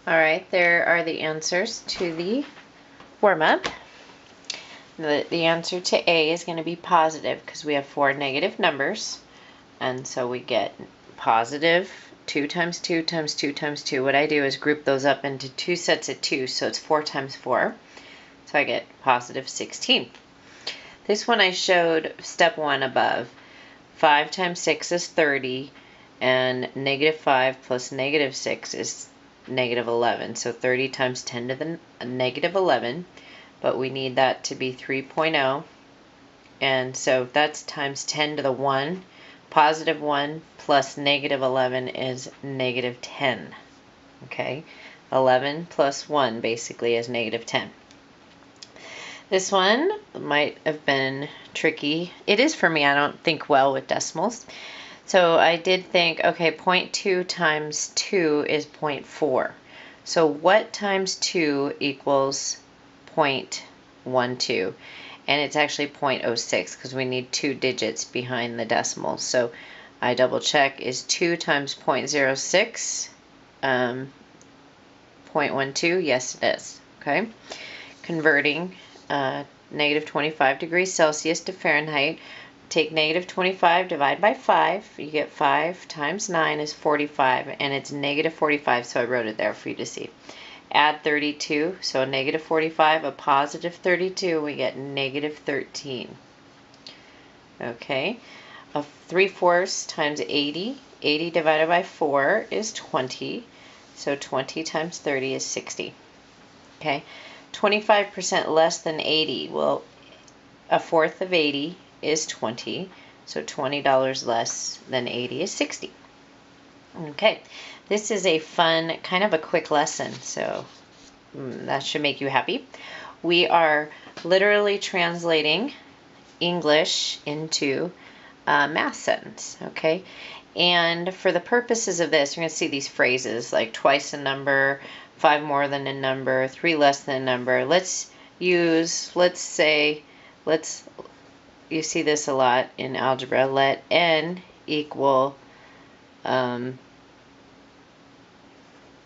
All right, there are the answers to the warm-up. The answer to A is going to be positive because we have 4 negative numbers. And so we get positive 2 times 2 times 2 times 2. What I do is group those up into 2 sets of 2, so it's 4 times 4. So I get positive 16. This one I showed step 1 above. 5 times 6 is 30, and negative 5 plus negative 6 is negative 11. So 30 times 10 to the negative 11, but we need that to be 3.0. And so that's times 10 to the 1. Positive 1 plus negative 11 is negative 10. Okay, 11 plus 1 basically is negative 10. This one might have been tricky. It is for me. I don't think well with decimals. So I did think, okay, 0.2 times 2 is 0.4. So what times 2 equals 0.12? And it's actually 0.06 because we need 2 digits behind the decimal. So I double check, is 2 times 0.06 0.12? Yes, it is. Okay. Converting negative 25 degrees Celsius to Fahrenheit. Take negative 25, divide by 5. You get 5 times 9 is 45, and it's negative 45, so I wrote it there for you to see. Add 32, so a negative 45, a positive 32, we get negative 13. Okay, a 3/4 times 80. 80 divided by 4 is 20, so 20 times 30 is 60. Okay, 25% less than 80. Well, a fourth of 80 is 20, so $20 less than 80 is 60. Okay, this is a fun, kind of a quick lesson, so that should make you happy. We are literally translating English into math sentence, okay? And for the purposes of this, you're going to see these phrases like twice a number, 5 more than a number, 3 less than a number. You see this a lot in algebra. Let n equal a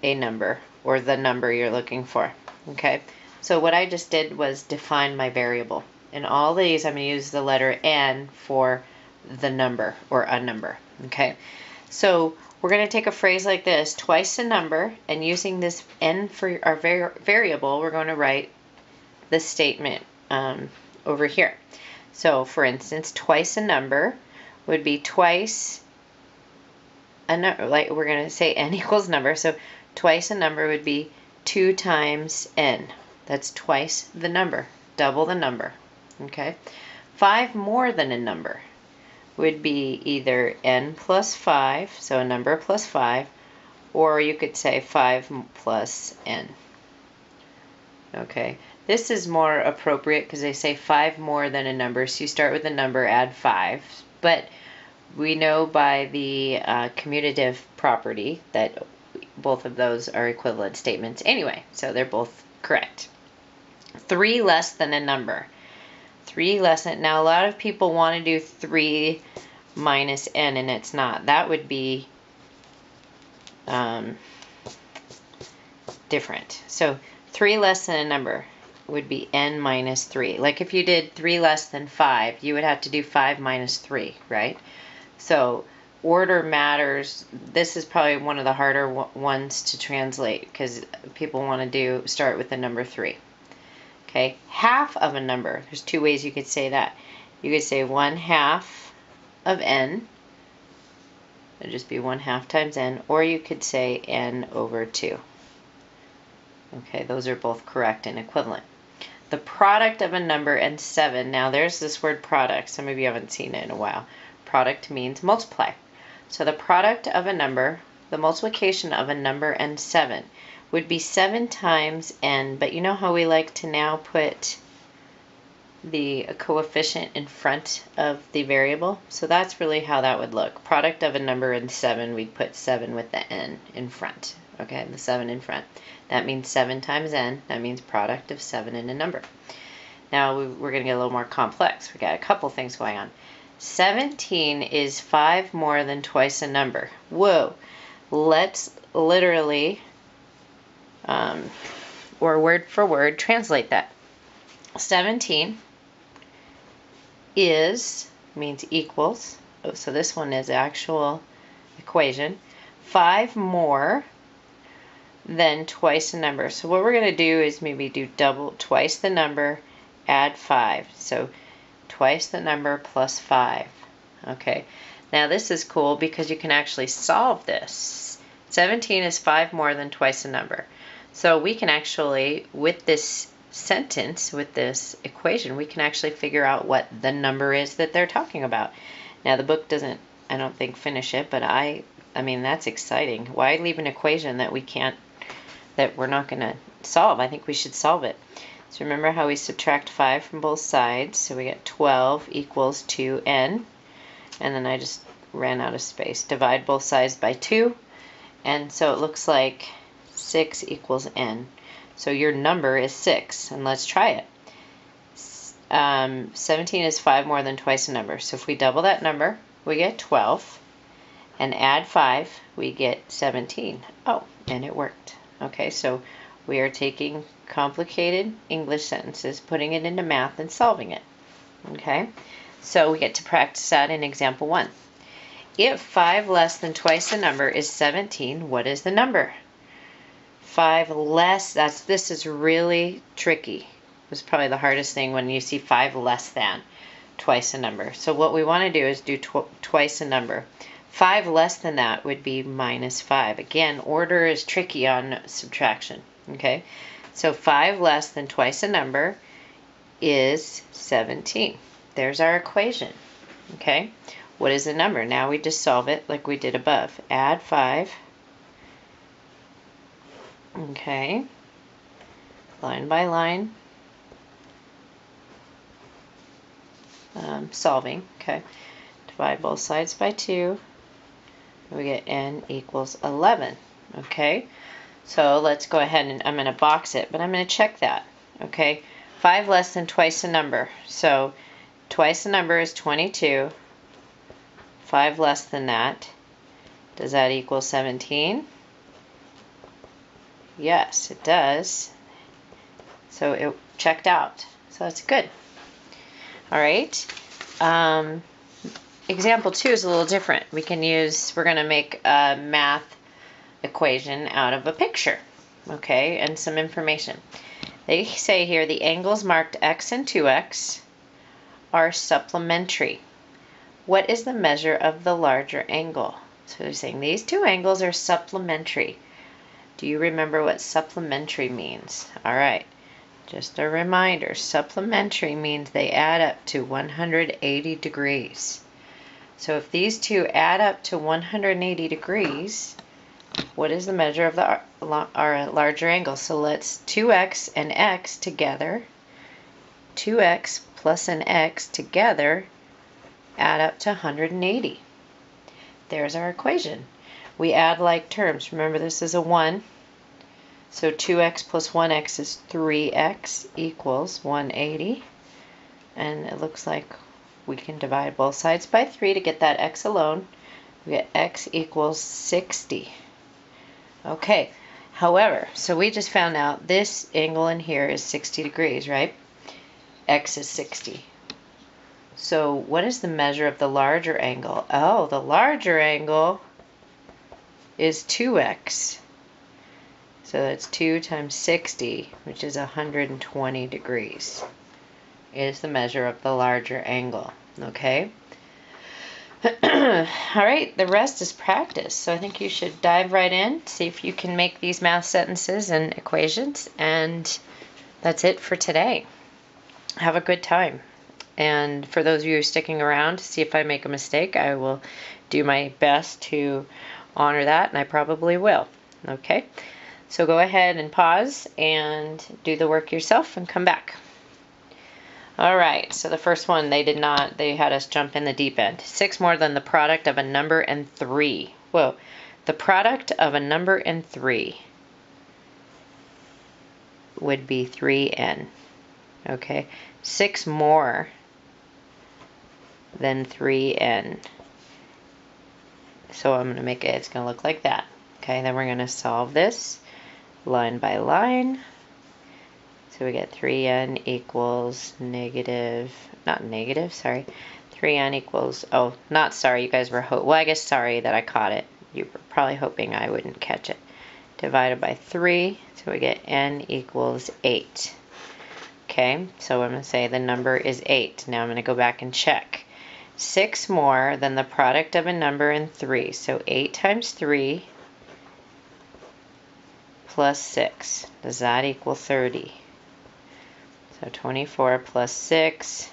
number, or the number you're looking for. Okay, so what I just did was define my variable. In all these, I'm going to use the letter n for the number or a number. Okay, so we're going to take a phrase like this, twice a number, and using this n for our variable, we're going to write the statement over here. So for instance, twice a number would be twice a number, like we're going to say n equals number, so twice a number would be 2 times n. That's twice the number, double the number. Okay, 5 more than a number would be either n plus 5, so a number plus 5, or you could say 5 plus n. Okay, this is more appropriate because they say 5 more than a number, so you start with a number, add 5, but we know by the commutative property that both of those are equivalent statements anyway, so they're both correct. 3 less than a number. 3 less than, now a lot of people want to do 3 minus n, and it's not. That would be different. So 3 less than a number would be n minus 3. Like if you did 3 less than 5, you would have to do 5 minus 3, right? So order matters. This is probably one of the harder ones to translate because people want to start with the number 3. Okay, half of a number. There's 2 ways you could say that. You could say 1/2 of n. It'd just be 1/2 times n, or you could say n over 2. Okay, those are both correct and equivalent. The product of a number and 7. Now there's this word product. Some of you haven't seen it in a while. Product means multiply. So the product of a number, the multiplication of a number and 7 would be 7 times n, but you know how we like to now put the coefficient in front of the variable? So that's really how that would look. Product of a number and 7, we'd put 7 with the n in front. Okay, the 7 in front. That means 7 times n. That means product of 7 in a number. Now we're going to get a little more complex. We got a couple things going on. 17 is 5 more than twice a number. Whoa. Let's literally or word for word translate that. 17 means equals. Oh, so this one is actual equation. 5 more than twice the number. So what we're going to do is maybe do twice the number, add 5. So twice the number plus 5. Okay. Now this is cool because you can actually solve this. 17 is 5 more than twice the number. So we can actually, with this sentence, with this equation, we can actually figure out what the number is that they're talking about. Now the book doesn't, I don't think, finish it, but I mean, that's exciting. Why leave an equation that we're not going to solve? I think we should solve it. So remember how we subtract 5 from both sides. So we get 12 equals 2n. And then I just ran out of space. Divide both sides by 2. And so it looks like 6 equals n. So your number is 6. And let's try it. 17 is 5 more than twice the number. So if we double that number, we get 12. And add 5, we get 17. Oh, and it worked. Okay, so we are taking complicated English sentences, putting it into math, and solving it. Okay, so we get to practice that in example 1. If 5 less than twice the number is 17, what is the number? 5 less, this is really tricky. It was probably the hardest thing when you see 5 less than twice the number. So what we want to do is do twice the number. 5 less than that would be minus 5. Again, order is tricky on subtraction. Okay, so 5 less than twice the number is 17. There's our equation. Okay, what is the number? Now we just solve it like we did above. Add 5. Okay, line by line. Solving. Okay, divide both sides by 2. We get n equals 11. Okay, so let's go ahead and I'm going to box it, but I'm going to check that. Okay, 5 less than twice the number. So twice the number is 22. 5 less than that. Does that equal 17? Yes, it does. So it checked out. So that's good. All right. Example 2 is a little different. We're going to make a math equation out of a picture, okay, and some information. They say here the angles marked x and 2x are supplementary. What is the measure of the larger angle? So they're saying these two angles are supplementary. Do you remember what supplementary means? All right, just a reminder, supplementary means they add up to 180 degrees. So if these two add up to 180 degrees, what is the measure of our larger angle? So let's 2x and x together, 2x plus an x together add up to 180. There's our equation. We add like terms. Remember, this is a 1. So 2x plus 1x is 3x equals 180. And it looks like we can divide both sides by 3 to get that x alone. We get x equals 60. Okay, however, so we just found out this angle in here is 60 degrees, right? X is 60. So what is the measure of the larger angle? Oh, the larger angle is 2x. So that's 2 times 60, which is 120 degrees, is the measure of the larger angle. Okay? All right, the rest is practice. So I think you should dive right in, see if you can make these math sentences and equations, and that's it for today. Have a good time. And for those of you sticking around to see if I make a mistake, I will do my best to honor that, and I probably will. Okay? So go ahead and pause and do the work yourself and come back. All right, so the first one, they had us jump in the deep end. 6 more than the product of a number and 3. Whoa, the product of a number and 3 would be 3n. Okay, 6 more than 3n. So I'm going to make it, it's going to look like that. Okay, then we're going to solve this. line by line. So we get 3n equals negative, not negative, sorry. 3n equals, oh, not sorry, you guys were, well, I guess sorry that I caught it. You were probably hoping I wouldn't catch it. Divided by 3, so we get n equals 8. Okay, so I'm going to say the number is 8. Now I'm going to go back and check. 6 more than the product of a number and 3. So 8 times 3 plus 6. Does that equal 30? So 24 plus 6.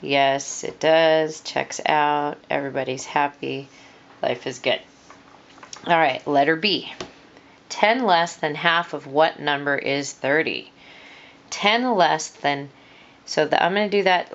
Yes, it does. Checks out. Everybody's happy. Life is good. All right, letter B. 10 less than half of what number is 30? 10 less than, so I'm going to do that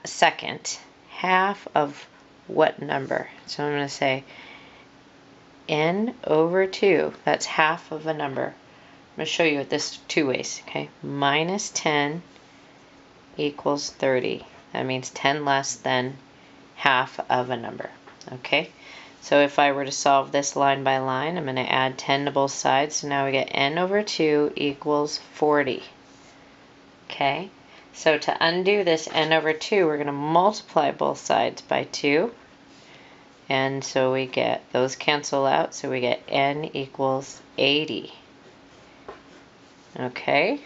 second. Half of what number? So I'm going to say n over 2. That's half of a number. I'm going to show you this two ways. Okay, minus 10 equals 30. That means 10 less than half of a number. Okay, so if I were to solve this line by line, I'm going to add 10 to both sides. So now we get n over 2 equals 40. Okay, so to undo this n over 2, we're going to multiply both sides by 2. And so we get, those cancel out, so we get n equals 80. Okay,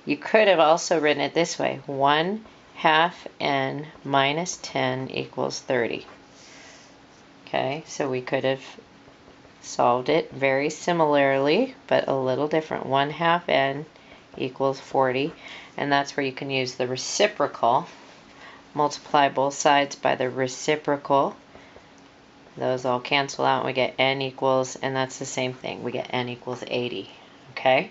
you could have also written it this way. 1/2 n minus 10 equals 30. Okay, so we could have solved it very similarly, but a little different. 1/2 n equals 40, and that's where you can use the reciprocal. Multiply both sides by the reciprocal. Those all cancel out, and we get n equals, and that's the same thing. We get n equals 80. Okay,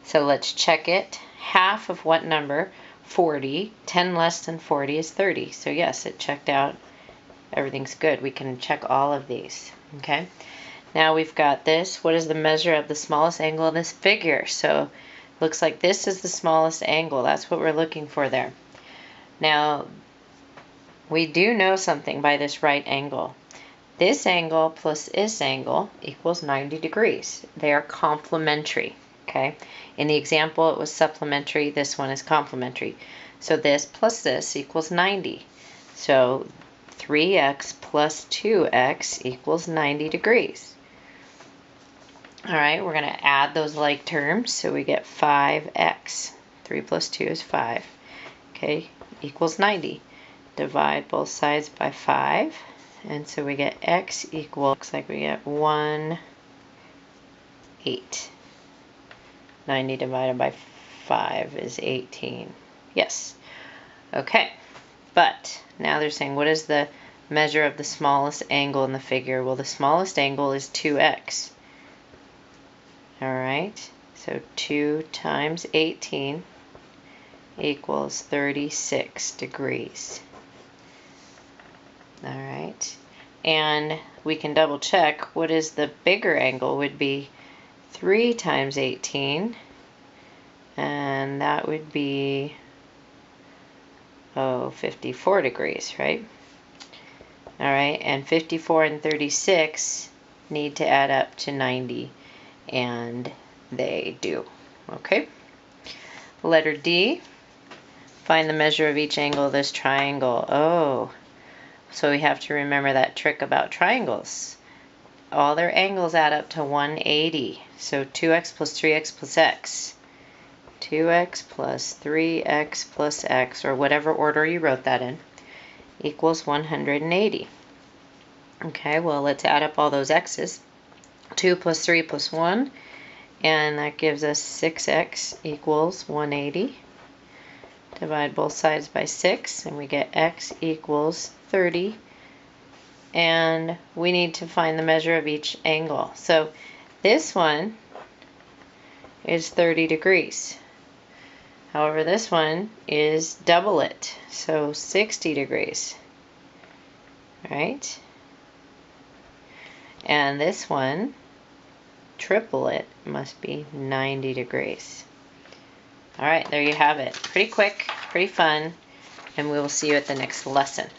so let's check it. Half of what number? 40. 10 less than 40 is 30. So yes, it checked out. Everything's good. We can check all of these. Okay, now we've got this. What is the measure of the smallest angle in this figure? So looks like this is the smallest angle. That's what we're looking for there. Now, we do know something by this right angle. This angle plus this angle equals 90 degrees. They are complementary. Okay, in the example it was supplementary. This one is complementary. So this plus this equals 90. So 3x plus 2x equals 90 degrees. All right, we're going to add those like terms. So we get 5x. 3 plus 2 is 5. Okay, equals 90. Divide both sides by 5. And so we get x equals, looks like we get 1/8. 90 divided by 5 is 18. Yes. Okay. But now they're saying, what is the measure of the smallest angle in the figure? Well, the smallest angle is 2x. All right. So 2 times 18 equals 36 degrees. All right. And we can double check. What is the bigger angle? Would be 3 times 18. And that would be, 54 degrees, right? All right. And 54 and 36 need to add up to 90. And they do. Okay. Letter D. Find the measure of each angle of this triangle. Oh, so we have to remember that trick about triangles. All their angles add up to 180. So 2x plus 3x plus x. 2x plus 3x plus x, or whatever order you wrote that in, equals 180. Okay, well, let's add up all those x's. 2 plus 3 plus 1, and that gives us 6x equals 180. Divide both sides by 6, and we get x equals 30. And we need to find the measure of each angle. So this one is 30 degrees. However, this one is double it, so 60 degrees. Right? And this one, triple it, must be 90 degrees. All right, there you have it. Pretty quick, pretty fun, and we will see you at the next lesson.